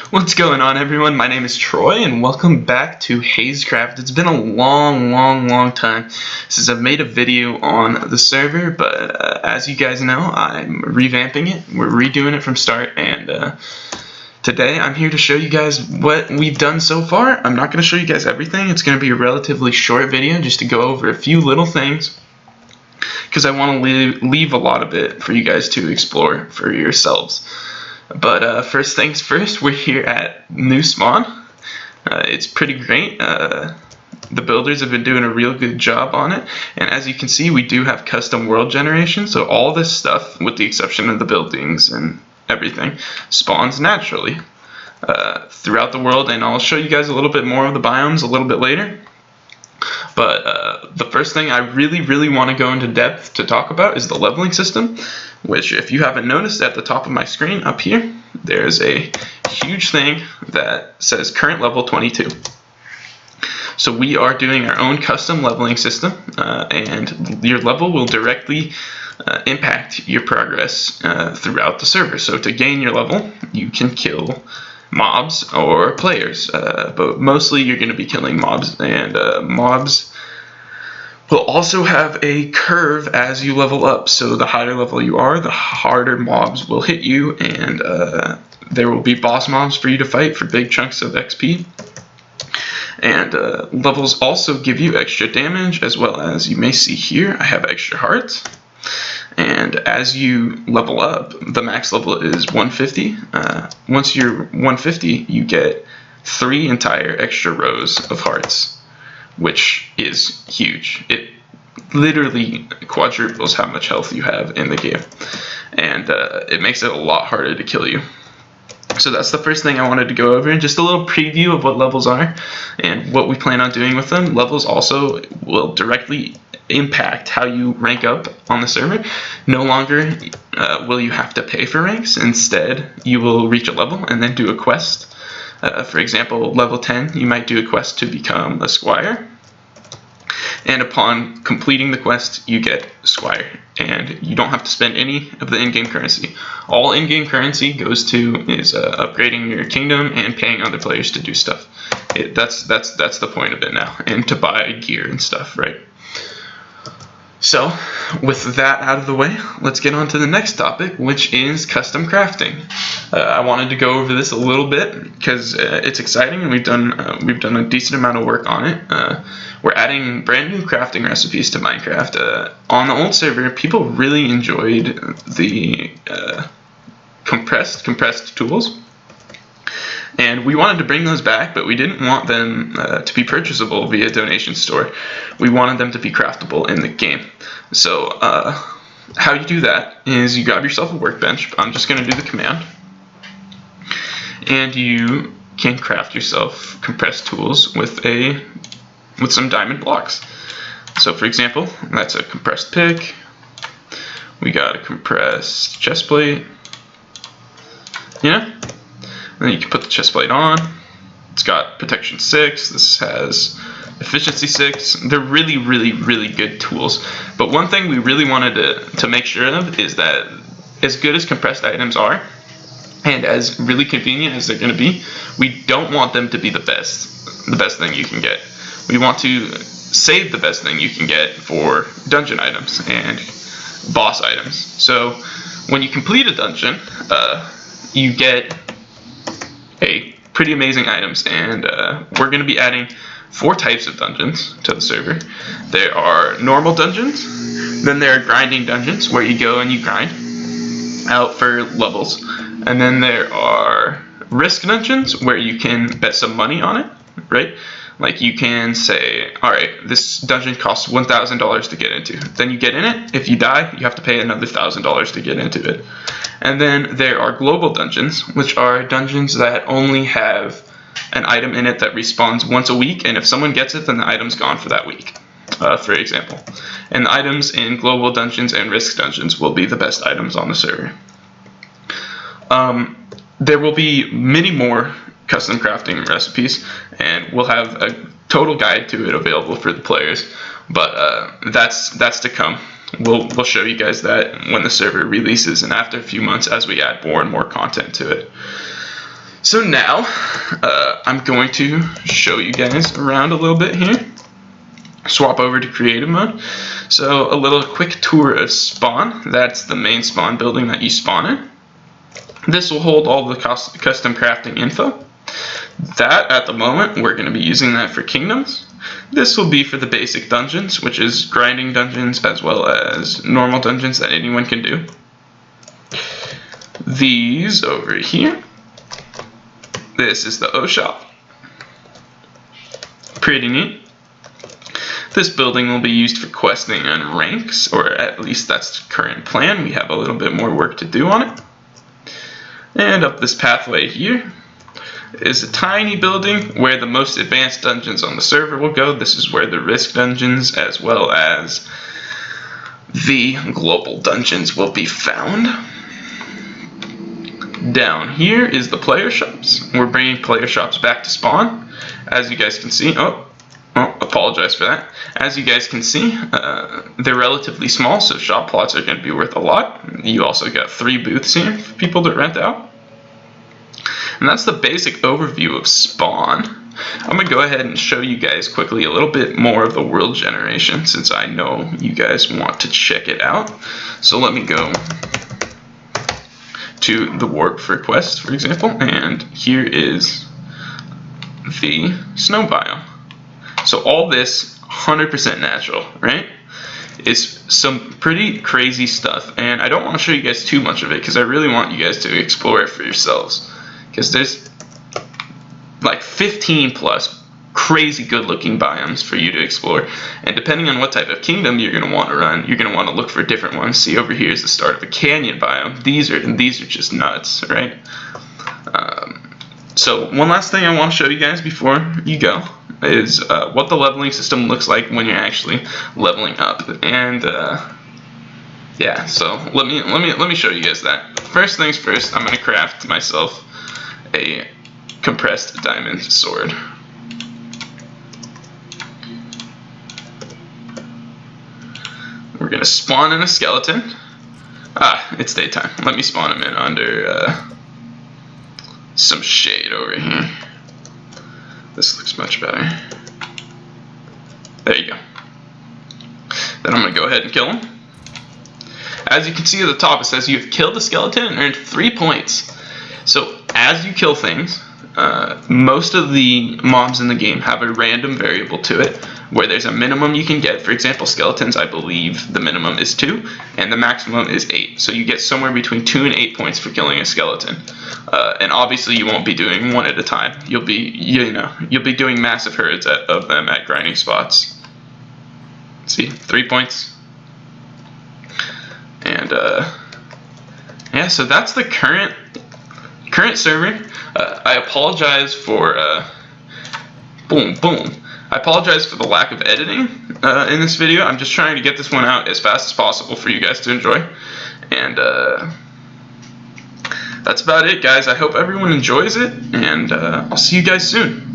What's going on, everyone? My name is Troy, and welcome back to HazeCraft. It's been a long time since I've made a video on the server, but as you guys know, I'm revamping it. We're redoing it from start, and today I'm here to show you guys what we've done so far. I'm not going to show you guys everything. It's going to be a relatively short video just to go over a few little things, because I want to leave a lot of it for you guys to explore for yourselves. But first things first, we're here at New Spawn. It's pretty great. The builders have been doing a real good job on it, and as you can see, we do have custom world generation, so all this stuff, with the exception of the buildings and everything, spawns naturally throughout the world, and I'll show you guys a little bit more of the biomes a little bit later. But the first thing I really want to go into depth to talk about is the leveling system, which, if you haven't noticed, at the top of my screen up here, there's a huge thing that says current level 22. So we are doing our own custom leveling system, and your level will directly impact your progress throughout the server. So to gain your level, you can kill mobs or players, but mostly you're going to be killing mobs, and mobs will also have a curve as you level up. So the higher level you are, the harder mobs will hit you, and there will be boss mobs for you to fight for big chunks of XP. And levels also give you extra damage, as well as, you may see here, I have extra hearts. And as you level up, the max level is 150. Once you're 150, you get 3 entire extra rows of hearts, which is huge. It literally quadruples how much health you have in the game, and it makes it a lot harder to kill you. So that's the first thing I wanted to go over, and just a little preview of what levels are and what we plan on doing with them. Levels also will directly impact how you rank up on the server. No longer will you have to pay for ranks. Instead, you will reach a level and then do a quest. For example, level 10, you might do a quest to become a squire, and upon completing the quest, you get squire, and you don't have to spend any of the in-game currency. All in-game currency goes to is upgrading your kingdom and paying other players to do stuff. That's the point of it now, and to buy gear and stuff, right? So, with that out of the way, let's get on to the next topic, which is custom crafting. I wanted to go over this a little bit because it's exciting, and we've done a decent amount of work on it. We're adding brand new crafting recipes to Minecraft. On the old server, people really enjoyed the compressed tools, and we wanted to bring those back, but we didn't want them to be purchasable via donation store. We wanted them to be craftable in the game. So how you do that is you grab yourself a workbench. I'm just going to do the command, and you can craft yourself compressed tools with some diamond blocks. So for example, that's a compressed pick. We got a compressed chest plate. Yeah. Then you can put the chest plate on. It's got protection 6. This has efficiency 6. They're really good tools. But one thing we really wanted to make sure of is that, as good as compressed items are, and as really convenient as they're going to be, we don't want them to be the best thing you can get. We want to save the best thing you can get for dungeon items and boss items. So when you complete a dungeon, you get a pretty amazing items, and we're going to be adding 4 types of dungeons to the server. There are normal dungeons, then there are grinding dungeons where you go and you grind out for levels, and then there are risk dungeons where you can bet some money on it, right? Like, you can say, alright, this dungeon costs $1,000 to get into. Then you get in it. If you die, you have to pay another $1,000 to get into it. And then there are global dungeons, which are dungeons that only have an item in it that respawns once a week, and if someone gets it, then the item's gone for that week, for example. And the items in global dungeons and risk dungeons will be the best items on the server. There will be many more custom crafting recipes, and we'll have a total guide to it available for the players, but that's to come. We'll show you guys that when the server releases, and after a few months as we add more and more content to it. So now, I'm going to show you guys around a little bit here. Swap over to creative mode. So a little quick tour of spawn. That's the main spawn building that you spawn in. This will hold all the custom crafting info. That, at the moment, we're going to be using that for kingdoms. This will be for the basic dungeons, which is grinding dungeons as well as normal dungeons that anyone can do. These over here. This is the O shop. Pretty neat. This building will be used for questing and ranks, or at least that's the current plan. We have a little bit more work to do on it. And up this pathway here is a tiny building where the most advanced dungeons on the server will go. This is where the risk dungeons as well as the global dungeons will be found. Down here is the player shops. We're bringing player shops back to spawn. As you guys can see, apologize for that. As you guys can see, they're relatively small, so shop plots are going to be worth a lot. You also got 3 booths here for people to rent out. And that's the basic overview of spawn. I'm going to go ahead and show you guys quickly a little bit more of the world generation, since I know you guys want to check it out. So let me go to the warp for quest, for example, and here is the snow biome. So all this 100% natural, right? Is some pretty crazy stuff, and I don't want to show you guys too much of it because I really want you guys to explore it for yourselves, because there's like 15 plus crazy good looking biomes for you to explore, and depending on what type of kingdom you're going to want to run, you're going to want to look for different ones. See, over here is the start of a canyon biome. These are just nuts, right? So one last thing I want to show you guys before you go is what the leveling system looks like when you're actually leveling up. And yeah, so let me show you guys that. First things first, I'm going to craft myself a compressed diamond sword. We're going to spawn in a skeleton. It's daytime. Let me spawn him in under some shade over here. This looks much better. There you go. Then I'm going to go ahead and kill him. As you can see at the top, it says you have killed a skeleton and earned 3 points. So as you kill things, most of the mobs in the game have a random variable to it where there's a minimum you can get. For example, skeletons, I believe the minimum is 2 and the maximum is 8. So you get somewhere between 2 and 8 points for killing a skeleton. And obviously you won't be doing one at a time. You'll be doing massive herds of them at grinding spots. See, 3 points. And yeah, so that's the current server. I apologize for I apologize for the lack of editing in this video. I'm just trying to get this one out as fast as possible for you guys to enjoy. And that's about it, guys. I hope everyone enjoys it, and I'll see you guys soon.